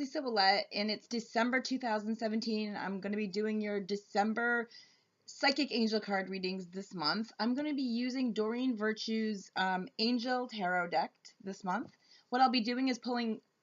Lisa Ouellet, and it's December 2017. I'm going to be doing your December Psychic Angel card readings this month. I'm going to be using Doreen Virtue's Angel Tarot deck this month. What I'll be doing is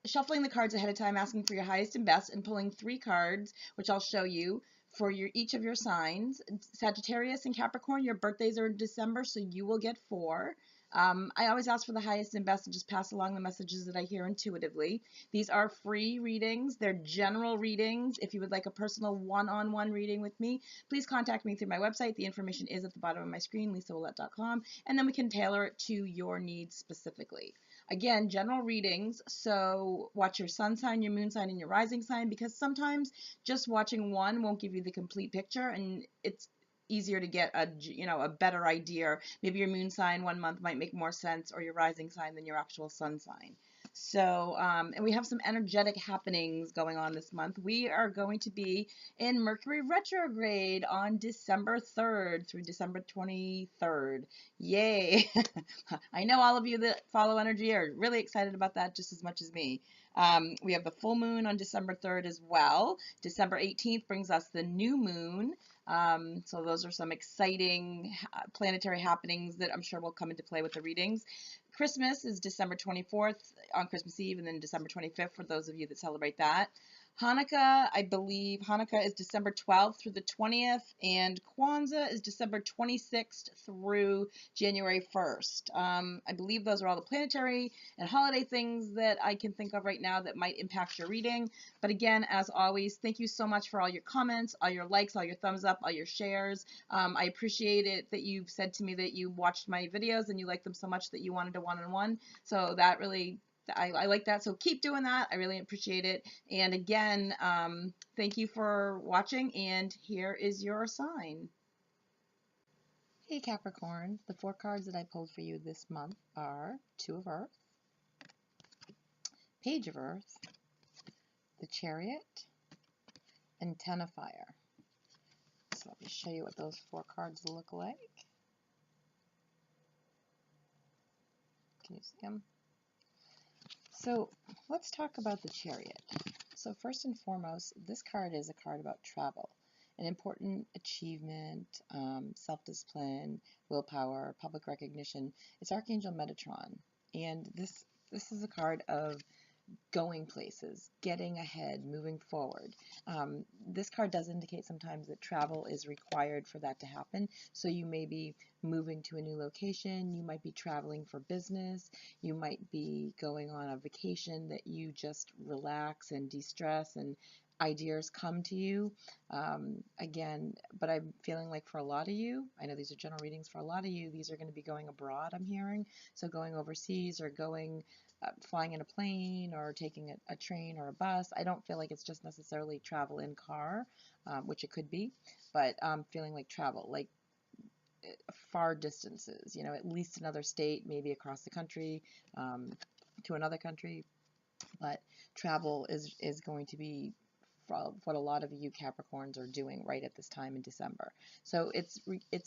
shuffling the cards ahead of time, asking for your highest and best, and pulling 3 cards, which I'll show you, for each of your signs. Sagittarius and Capricorn, your birthdays are in December, so you will get 4. I always ask for the highest and best and just pass along the messages that I hear intuitively. These are free readings. They're general readings. If you would like a personal one-on-one reading with me, please contact me through my website. The information is at the bottom of my screen, lisaouellet.com, and then we can tailor it to your needs specifically. Again, general readings, so watch your sun sign, your moon sign, and your rising sign, because sometimes just watching one won't give you the complete picture, and it's easier to get a better idea. Maybe your moon sign one month might make more sense, or your rising sign, than your actual sun sign. So, and we have some energetic happenings going on this month. We are going to be in Mercury retrograde on December 3rd through December 23rd. Yay! I know all of you that follow energy are really excited about that just as much as me. We have the full moon on December 3rd as well. December 18th brings us the new moon. So those are some exciting planetary happenings that I'm sure will come into play with the readings. Christmas is December 24th on Christmas Eve, and then December 25th for those of you that celebrate that. Hanukkah, I believe Hanukkah is December 12th through the 20th, and Kwanzaa is December 26th through January 1st. I believe those are all the planetary and holiday things that I can think of right now that might impact your reading. But again, as always, thank you so much for all your comments, all your likes, all your thumbs up, all your shares. I appreciate it that you've said to me that you watched my videos and you liked them so much that you wanted a one-on-one. So that really, I like that. So keep doing that. I really appreciate it. And again, thank you for watching, and here is your sign. Hey Capricorn, the 4 cards that I pulled for you this month are 2 of Earth, Page of Earth, the Chariot, and 10 of Fire. So let me show you what those 4 cards look like. Can you see them? So let's talk about the Chariot. So first and foremost, this card is a card about travel, an important achievement, self-discipline, willpower, public recognition. It's Archangel Metatron, and this is a card of going places, getting ahead, moving forward. This card does indicate sometimes that travel is required for that to happen. So you may be moving to a new location, you might be traveling for business, you might be going on a vacation that you just relax and de-stress and ideas come to you. Again, but I'm feeling like for a lot of you, I know these are general readings, for a lot of you, these are going to be going abroad, I'm hearing. So going overseas or going flying in a plane or taking a train or a bus. I don't feel like it's just necessarily travel in car, which it could be, but feeling like travel, like far distances, you know, at least another state, maybe across the country, to another country. But travel is going to be what a lot of you Capricorns are doing right at this time in December. So it's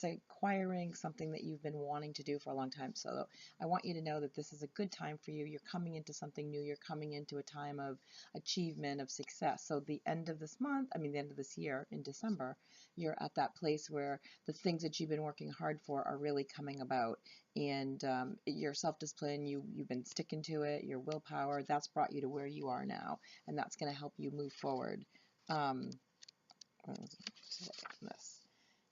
acquiring something that you've been wanting to do for a long time. So I want you to know that this is a good time for you. You're coming into something new. You're coming into a time of achievement, of success. So the end of this month, I mean the end of this year in December, you're at that place where the things that you've been working hard for are really coming about. And your self-discipline, you've been sticking to it, your willpower, that's brought you to where you are now. And that's going to help you move forward.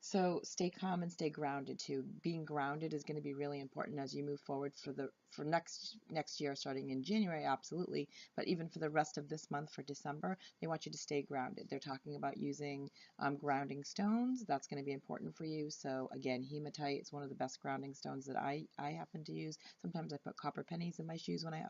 So stay calm and stay grounded too. Being grounded is going to be really important as you move forward for next year, starting in January, absolutely. But even for the rest of this month, for December, they want you to stay grounded. They're talking about using grounding stones. That's going to be important for you. So again, hematite is one of the best grounding stones that I happen to use. Sometimes I put copper pennies in my shoes when I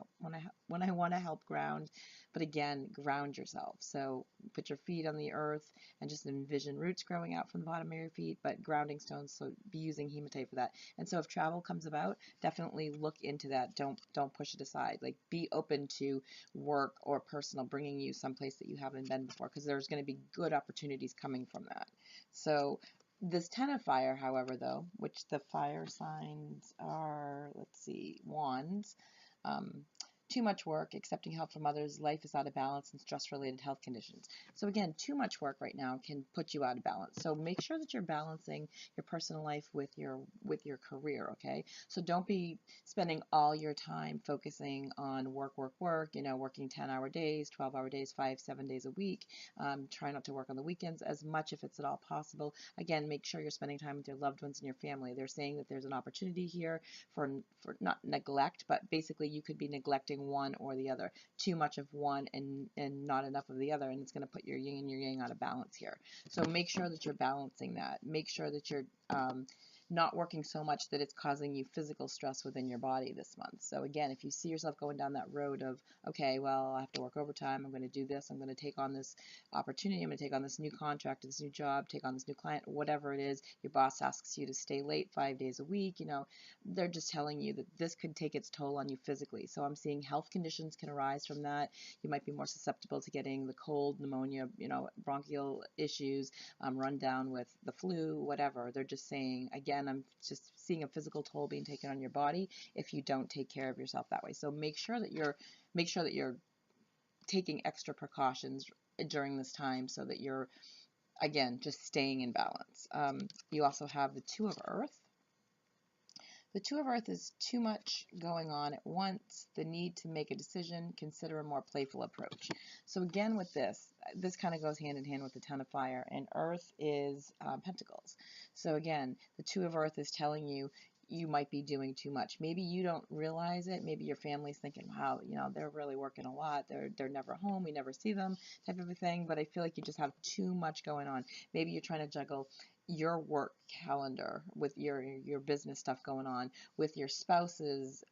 want to help ground. But again, ground yourself. So put your feet on the earth and just envision roots growing out from the bottom of your feet, but grounding stones, so be using hematite for that. And so if travel comes about, definitely look into that. Don't push it aside. Like, be open to work or personal bringing you someplace that you haven't been before, because there's going to be good opportunities coming from that. So this 10 of Fire, however, though, which the fire signs are, let's see, Wands, too much work, accepting help from others, life is out of balance, and stress-related health conditions. So again, too much work right now can put you out of balance. So make sure that you're balancing your personal life with your career, okay? So don't be spending all your time focusing on work, work, work, working 10-hour days, 12-hour days, 5, 7 days a week. Try not to work on the weekends as much if it's at all possible. Again, make sure you're spending time with your loved ones and your family. They're saying that there's an opportunity here for not neglect, but basically you could be neglecting one or the other. Too much of one and not enough of the other, and it's going to put your yin and your yang out of balance here. So make sure that you're balancing that. Make sure that you're not working so much that it's causing you physical stress within your body this month. So again, if you see yourself going down that road of, okay, well, I have to work overtime, I'm going to do this, I'm going to take on this opportunity, I'm going to take on this new contract, this new job, take on this new client, whatever it is, your boss asks you to stay late 5 days a week, they're just telling you that this could take its toll on you physically. So I'm seeing health conditions can arise from that. You might be more susceptible to getting the cold, pneumonia, bronchial issues, run down with the flu, whatever. They're just saying, again, I'm just seeing a physical toll being taken on your body if you don't take care of yourself that way. So make sure that you're taking extra precautions during this time so that you're, again, just staying in balance. You also have the Two of Earth. The Two of Earth is too much going on at once, the need to make a decision, consider a more playful approach. So again with this kind of goes hand in hand with the Ten of Fire, and Earth is Pentacles. So again, the Two of Earth is telling you you might be doing too much. Maybe you don't realize it. Maybe your family's thinking, wow, they're really working a lot. They're never home. We never see them, type of a thing. But I feel like you just have too much going on. Maybe you're trying to juggle your work calendar with your business stuff going on, with your spouse's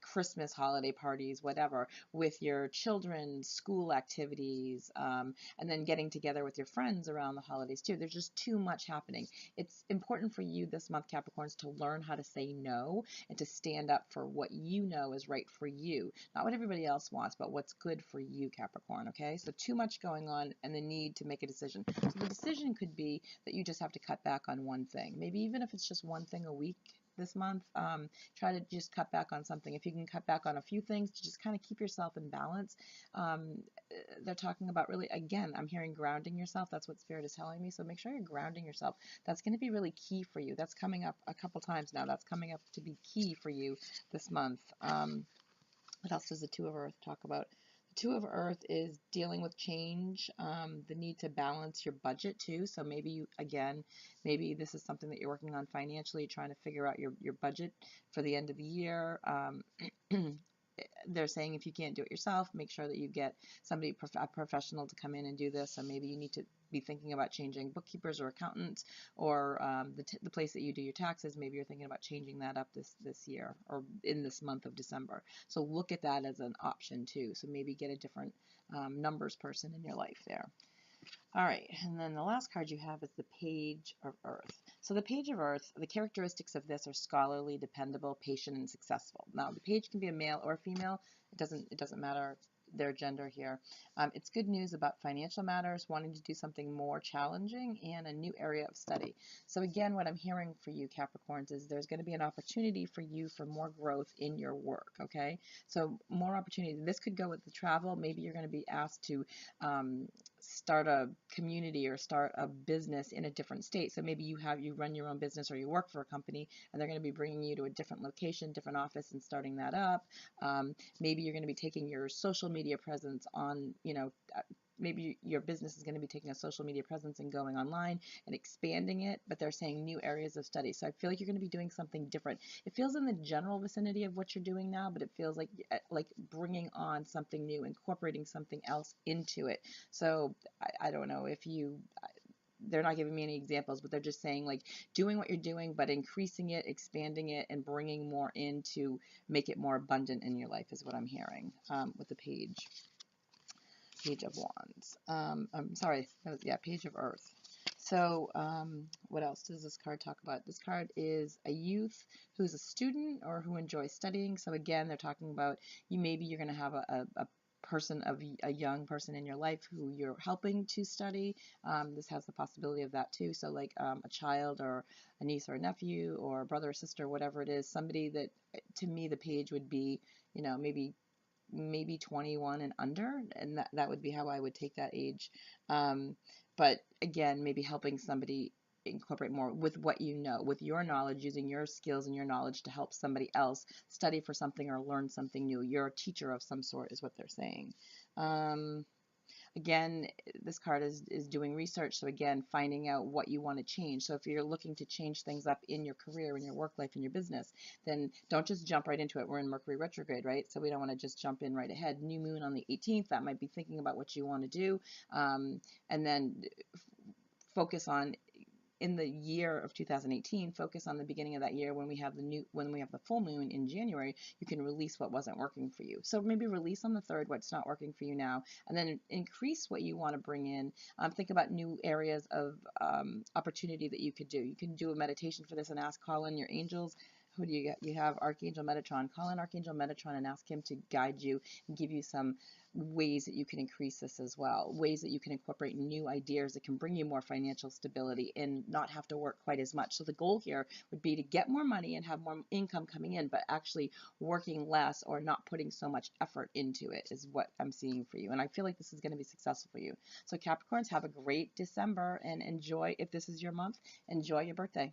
Christmas holiday parties, whatever, with your children's school activities, and then getting together with your friends around the holidays too. There's just too much happening. It's important for you this month, Capricorns, to learn how to say no and to stand up for what you know is right for you. Not what everybody else wants, but what's good for you, Capricorn, okay? So too much going on and the need to make a decision. So the decision could be that you just have to cut back on one thing. Maybe even if it's just one thing a week this month, try to just cut back on something. If you can cut back on a few things to just kind of keep yourself in balance. They're talking about really, again, I'm hearing grounding yourself. That's what Spirit is telling me. So make sure you're grounding yourself. That's going to be really key for you. That's coming up a couple times now. That's coming up to be key for you this month. What else does the Two of Earth talk about? The Two of Earth is dealing with change, the need to balance your budget too. So maybe maybe this is something that you're working on financially, trying to figure out your budget for the end of the year. They're saying if you can't do it yourself, make sure that you get somebody, a professional, to come in and do this. So maybe you need to be thinking about changing bookkeepers or accountants, or the place that you do your taxes. Maybe you're thinking about changing that up this year or in this month of December. So look at that as an option too. So maybe get a different numbers person in your life there. All right, and then the last card you have is the Page of Earth. So the Page of Earth, the characteristics of this are scholarly, dependable, patient, and successful. Now, the page can be a male or a female. It doesn't matter their gender here. It's good news about financial matters, wanting to do something more challenging, and a new area of study. So again, what I'm hearing for you, Capricorns, is there's going to be an opportunity for you for more growth in your work, okay? So more opportunity. This could go with the travel. Maybe you're going to be asked to start a community or start a business in a different state. So maybe you run your own business or you work for a company and they're going to be bringing you to a different location, different office, and starting that up. Maybe you're going to be taking your social media presence on, maybe your business is going to be taking a social media presence and going online and expanding it, but they're saying new areas of study. So I feel like you're going to be doing something different. It feels in the general vicinity of what you're doing now, but it feels like bringing on something new, incorporating something else into it. So I don't know if they're not giving me any examples, but they're just saying like doing what you're doing, but increasing it, expanding it, and bringing more in to make it more abundant in your life is what I'm hearing with the Page of Wands. I'm sorry, Page of Earth. So what else does this card talk about? This card is a youth who's a student or who enjoys studying. So again, they're talking about maybe you're going to have a young person in your life who you're helping to study. This has the possibility of that too. So like a child or a niece or a nephew or a brother or sister, whatever it is, somebody that, to me, the page would be, maybe maybe 21 and under, and that would be how I would take that age. Um, but again, maybe helping somebody incorporate more with what you know, with your knowledge, using your skills and your knowledge to help somebody else study for something or learn something new. You're a teacher of some sort, is what they're saying. Um, Again, this card is doing research. So again, finding out what you want to change. So if you're looking to change things up in your career, in your work life, in your business, then don't just jump right into it. We're in Mercury retrograde, right? So we don't want to just jump in right ahead. New moon on the 18th, that might be thinking about what you want to do. And then focus on in the year of 2018, focus on the beginning of that year when we have the full moon in January. You can release what wasn't working for you. So maybe release on the 3rd what's not working for you now, and then increase what you want to bring in. Think about new areas of opportunity that you could do. You can do a meditation for this and call in your angels. Who do you get? You have Archangel Metatron. Call in Archangel Metatron and ask him to guide you and give you some ways that you can increase this as well, ways that you can incorporate new ideas that can bring you more financial stability and not have to work quite as much. So the goal here would be to get more money and have more income coming in, but actually working less or not putting so much effort into it is what I'm seeing for you. And I feel like this is going to be successful for you. So Capricorns, have a great December and enjoy, if this is your month, enjoy your birthday.